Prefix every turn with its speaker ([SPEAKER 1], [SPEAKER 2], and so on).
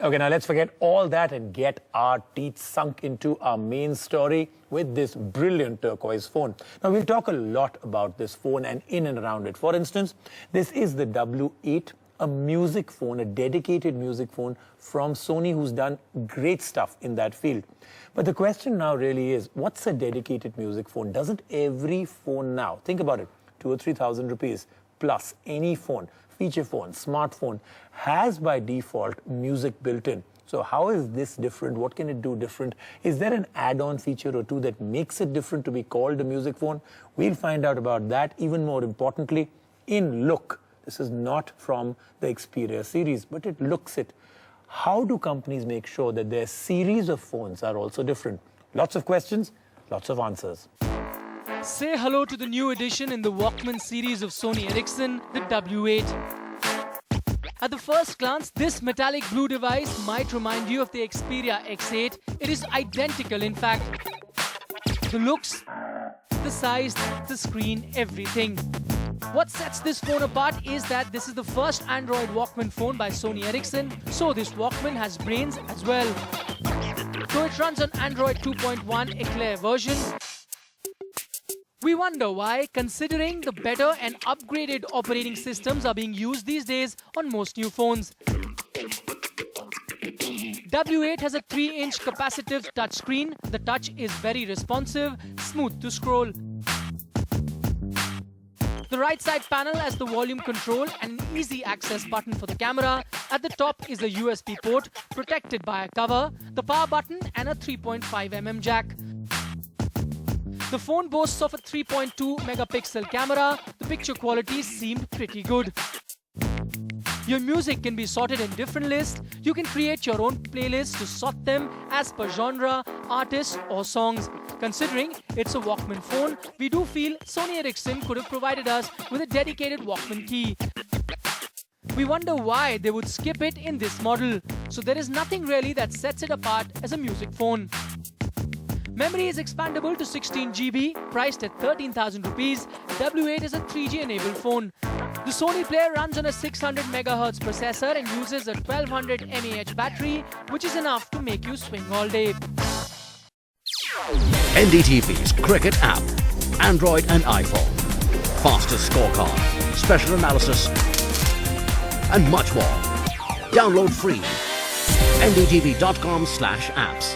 [SPEAKER 1] Okay, now let's forget all that and get our teeth sunk into our main story with this brilliant turquoise phone. Now, we'll talk a lot about this phone and in and around it. For instance, this is the W8, a music phone, a dedicated music phone from Sony, who's done great stuff in that field. But the question now really is, what's a dedicated music phone? Doesn't every phone now, think about it, 2,000 or 3,000 rupees plus any phone, feature phone, smartphone, has by default music built in. So how is this different? What can it do different? Is there an add-on feature or two that makes it different to be called a music phone? We'll find out about that. Even more importantly, in look. This is not from the XPERIA series, but it looks it. How do companies make sure that their series of phones are also different? Lots of questions, lots of answers.
[SPEAKER 2] Say hello to the new addition in the WALKMAN series of Sony Ericsson, the W8. At the first glance, this metallic blue device might remind you of the XPERIA X8. It is identical, in fact. The looks, the size, the screen, everything. What sets this phone apart is that this is the first Android Walkman phone by Sony Ericsson, so this Walkman has brains as well. So it runs on Android 2.1 Eclair version. We wonder why, considering the better and upgraded operating systems are being used these days on most new phones. W8 has a 3-inch capacitive touchscreen. The touch is very responsive, smooth to scroll. The right side panel has the volume control and an easy access button for the camera. At the top is a USB port protected by a cover, the power button and a 3.5mm jack. The phone boasts of a 3.2 megapixel camera. The picture quality seemed pretty good. Your music can be sorted in different lists. You can create your own playlists to sort them as per genre, artist or songs. Considering it's a Walkman phone, we do feel Sony Ericsson could have provided us with a dedicated Walkman key. We wonder why they would skip it in this model. So there is nothing really that sets it apart as a music phone. Memory is expandable to 16 GB, priced at 13,000 rupees. W8 is a 3G enabled phone. The Sony player runs on a 600 MHz processor and uses a 1200 mAh battery, which is enough to make you swing all day.
[SPEAKER 3] NDTV's cricket app, Android and iPhone, fastest scorecard, special analysis, and much more. Download free. ndtv.com/apps.